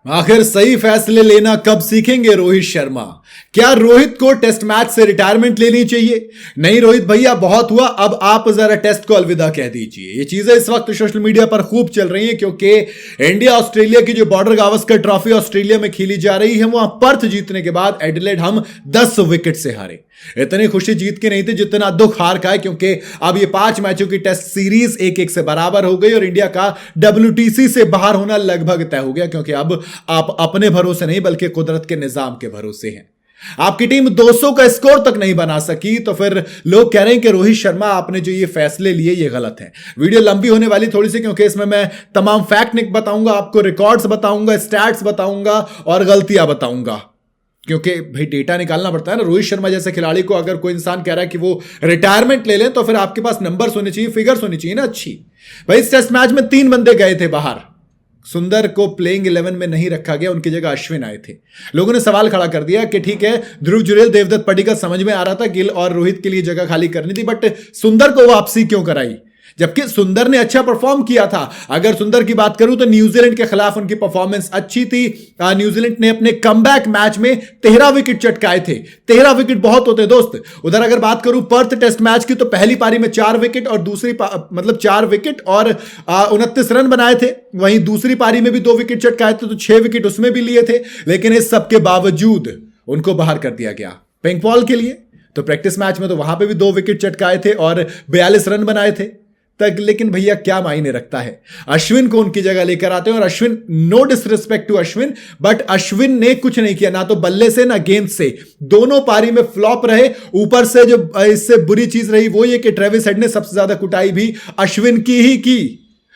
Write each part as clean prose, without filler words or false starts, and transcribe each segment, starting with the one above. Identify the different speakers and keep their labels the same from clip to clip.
Speaker 1: आखिर सही फैसले लेना कब सीखेंगे रोहित शर्मा? क्या रोहित को टेस्ट मैच से रिटायरमेंट लेनी चाहिए? नहीं रोहित भैया, बहुत हुआ, अब आप जरा टेस्ट को अलविदा कह दीजिए। ये चीजें इस वक्त सोशल मीडिया पर खूब चल रही हैं क्योंकि इंडिया ऑस्ट्रेलिया की जो बॉर्डर गावस्कर ट्रॉफी ऑस्ट्रेलिया में खेली जा रही है, वहां पर्थ जीतने के बाद एडिलेड हम 10 विकेट से हारे। इतनी खुशी जीत के नहीं थी जितना दुख हार का है, क्योंकि अब ये 5 मैचों की टेस्ट सीरीज 1-1 से बराबर हो गई और इंडिया का WTC से बाहर होना लगभग तय हो गया, क्योंकि अब आप अपने भरोसे नहीं बल्कि कुदरत के निजाम के भरोसे हैं। आपकी टीम 200 का स्कोर तक नहीं बना सकी, तो फिर लोग कह रहे हैं कि रोहित शर्मा आपने जो ये फैसले लिए ये गलत है। वीडियो लंबी होने वाली थोड़ी सी, क्योंकि इसमें मैं तमाम फैक्ट बताऊंगा, आपको रिकॉर्ड्स बताऊंगा, स्टैट्स बताऊंगा और गलतियां बताऊंगा, क्योंकि भाई डेटा निकालना पड़ता है ना। रोहित शर्मा जैसे खिलाड़ी को अगर कोई इंसान कह रहा है कि वो रिटायरमेंट ले लें, तो फिर आपके पास नंबर्स होने चाहिए, फिगर्स होनी चाहिए ना अच्छी। भाई इस टेस्ट मैच में 3 बंदे गए थे बाहर। सुंदर को प्लेइंग 11 में नहीं रखा गया, उनकी जगह अश्विन आए थे। लोगों ने सवाल खड़ा कर दिया कि ठीक है, ध्रुव जुरेल, देवदत्त पडिक्कल समझ में आ रहा था, गिल और रोहित के लिए जगह खाली करनी थी, बट सुंदर को वापसी क्यों कराई? जबकि सुंदर ने अच्छा परफॉर्म किया था। अगर सुंदर की बात करूं तो न्यूजीलैंड के खिलाफ उनकी परफॉर्मेंस अच्छी थी। न्यूजीलैंड ने अपने कमबैक मैच में 13 विकेट चटकाए थे। 13 विकेट बहुत होते दोस्त। उधर अगर बात करूं पर्थ टेस्ट मैच की, तो पहली पारी में 4 विकेट और दूसरी 4 विकेट और 29 रन बनाए थे। वहीं दूसरी पारी में भी 2 विकेट चटकाए थे, तो 6 विकेट उसमें भी लिए थे। लेकिन इस सबके बावजूद उनको बाहर कर दिया गया पिंक बॉल के लिए। तो प्रैक्टिस मैच में तो वहां पे भी 2 विकेट चटकाए थे और 42 रन बनाए थे तक। लेकिन भैया क्या मायने रखता है, अश्विन को उनकी जगह लेकर आते हैं। और Ashwin, no disrespect to Ashwin, but Ashwin ने कुछ नहीं किया, ना तो बल्ले से ना गेंद से। दोनों पारी में फ्लॉप रहे। ऊपर से जो इससे बुरी चीज रही वो ये कि ट्रेविस हेड ने सबसे ज्यादा कुटाई भी अश्विन की ही की।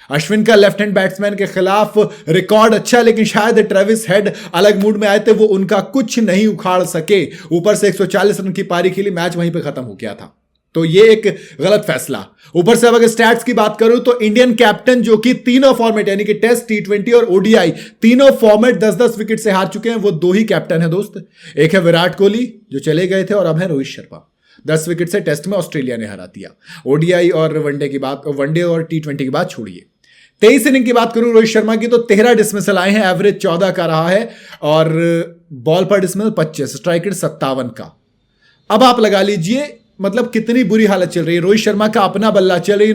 Speaker 1: अश्विन का लेफ्ट हैंड बैट्समैन के खिलाफ रिकॉर्ड अच्छा, लेकिन शायद ट्रेविस हेड अलग मूड में आए थे, वो उनका कुछ नहीं उखाड़ सके। ऊपर से 140 रन की पारी खेली, मैच वहीं पे खत्म हो गया था। तो ये एक गलत फैसला। ऊपर से अब अगर स्टैट्स की बात करूं तो इंडियन कैप्टन जो कि तीनों फॉर्मेट यानी कि टेस्ट, T20 और ODI तीनों फॉर्मेट 10-10 विकेट से हार चुके हैं, वो 2 ही कैप्टन है दोस्त। एक है विराट कोहली जो चले गए थे, और अब है रोहित शर्मा। 10 विकेट से टेस्ट में ऑस्ट्रेलिया ने हरा दिया। ODI और वनडे और T20 की बात छोड़िए। 23 इनिंग की बात करूं रोहित शर्मा की, तो 13 डिसमिसल आए हैं, एवरेज 14 का रहा है और बॉल पर डिसमिसल 25, स्ट्राइक रेट 57 का। अब आप लगा लीजिए मतलब कितनी बुरी हालत चल रही है। रोहित शर्मा का अपना बल्ला चल नहीं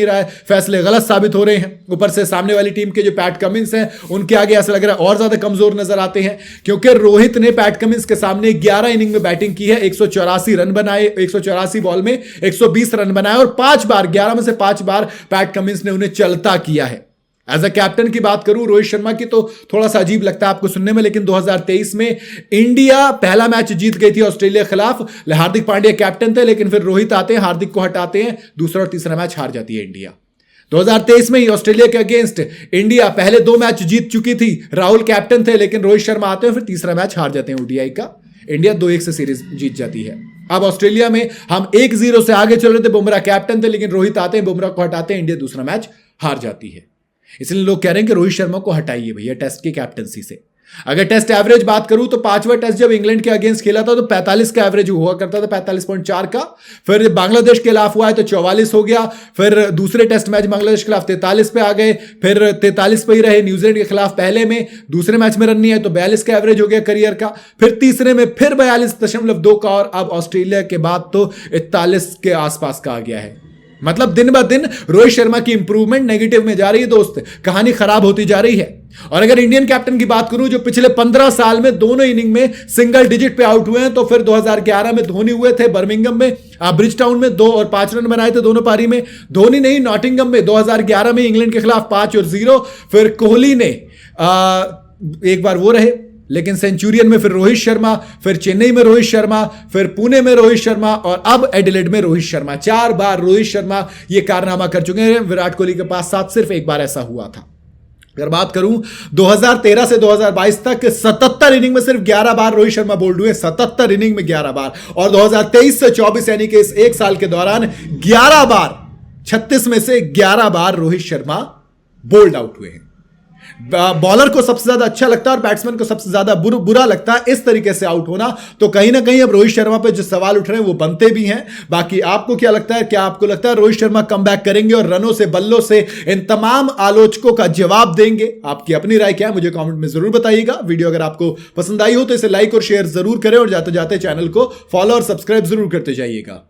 Speaker 1: रहा है, फैसले गलत साबित हो रहे हैं। ऊपर से सामने वाली टीम के जो पैट कमिंस हैं, उनके आगे ऐसा लग रहा है और ज्यादा कमजोर नजर आते हैं, क्योंकि रोहित ने पैट कमिंस के सामने 11 इनिंग में बैटिंग की है, 184 रन बनाए, 184 बॉल में 120 रन बनाए, और 5 बार 11 में से 5 बार पैट कमिंस ने उन्हें चलता किया है। एज अ कैप्टन की बात करूं रोहित शर्मा की, तो थोड़ा सा अजीब लगता है आपको सुनने में, लेकिन 2023 में इंडिया पहला मैच जीत गई थी ऑस्ट्रेलिया के खिलाफ। हार्दिक पांड्या कैप्टन थे, लेकिन फिर रोहित आते हैं, हार्दिक को हटाते हैं, दूसरा और तीसरा मैच हार जाती है इंडिया। 2023 में ही ऑस्ट्रेलिया के अगेंस्ट इंडिया पहले 2 मैच जीत चुकी थी, राहुल कैप्टन थे, लेकिन रोहित शर्मा आते हैं, फिर तीसरा मैच हार जाते हैं ODI का। इंडिया 2-1 से सीरीज जीत जाती है। अब ऑस्ट्रेलिया में हम 1-0 से आगे चल रहे थे, बुमराह कैप्टन थे, लेकिन रोहित आते हैं, बुमराह को हटाते हैं, इंडिया दूसरा मैच हार जाती है। इसलिए लोग कह रहे हैं कि रोहित शर्मा को हटाइए भैया टेस्ट की कैप्टनसी से। अगर टेस्ट एवरेज बात करूं तो 5वां टेस्ट जब इंग्लैंड के अगेंस्ट खेला था तो 45 का एवरेज हुआ करता था, 45.4 का। फिर बांग्लादेश के खिलाफ हुआ है तो 44 हो गया। फिर दूसरे टेस्ट मैच बांग्लादेश के खिलाफ 43 पे आ गए, फिर 43 पे ही रहे। न्यूजीलैंड के खिलाफ पहले में, दूसरे मैच में रन नहीं है तो 42 का एवरेज हो गया करियर का। फिर तीसरे में फिर 42.2 का, और अब ऑस्ट्रेलिया के बाद तो 41 के आसपास का आ गया है। मतलब दिन ब दिन रोहित शर्मा की इंप्रूवमेंट नेगेटिव में जा रही है दोस्त, कहानी खराब होती जा रही है। और अगर इंडियन कैप्टन की बात करूं जो पिछले 15 साल में दोनों इनिंग में सिंगल डिजिट पे आउट हुए हैं, तो फिर 2011 में धोनी हुए थे बर्मिंघम में, ब्रिज टाउन में 2 और 5 रन बनाए थे दोनों पारी में। धोनी नहीं, नॉटिंघम में 2011 में इंग्लैंड के खिलाफ 5 और 0। फिर कोहली ने एक बार वो रहे, लेकिन सेंचुरियन में फिर रोहित शर्मा, फिर चेन्नई में रोहित शर्मा, फिर पुणे में रोहित शर्मा, और अब एडिलेड में रोहित शर्मा। 4 बार रोहित शर्मा ये कारनामा कर चुके हैं। विराट कोहली के पास साथ सिर्फ एक बार ऐसा हुआ था। अगर बात करूं 2013 से 2022 तक 77 इनिंग में सिर्फ 11 बार रोहित शर्मा बोल्ड हुए, 77 इनिंग में 11 बार। और 2023 से 24 यानी कि इस 1 साल के दौरान 11 बार, 36 में से 11 बार रोहित शर्मा बोल्ड आउट हुए हैं। बॉलर को सबसे ज्यादा अच्छा लगता है और बैट्समैन को सबसे ज्यादा बुरा लगता है इस तरीके से आउट होना। तो कहीं ना कहीं अब रोहित शर्मा पे जो सवाल उठ रहे हैं वो बनते भी हैं। बाकी आपको क्या लगता है? क्या आपको लगता है रोहित शर्मा कमबैक करेंगे और रनों से बल्लों से इन तमाम आलोचकों का जवाब देंगे? आपकी अपनी राय क्या है मुझे कमेंट में जरूर बताइएगा। वीडियो अगर आपको पसंद आई हो तो इसे लाइक और शेयर जरूर करें और जाते जाते चैनल को फॉलो और सब्सक्राइब जरूर करते जाइएगा।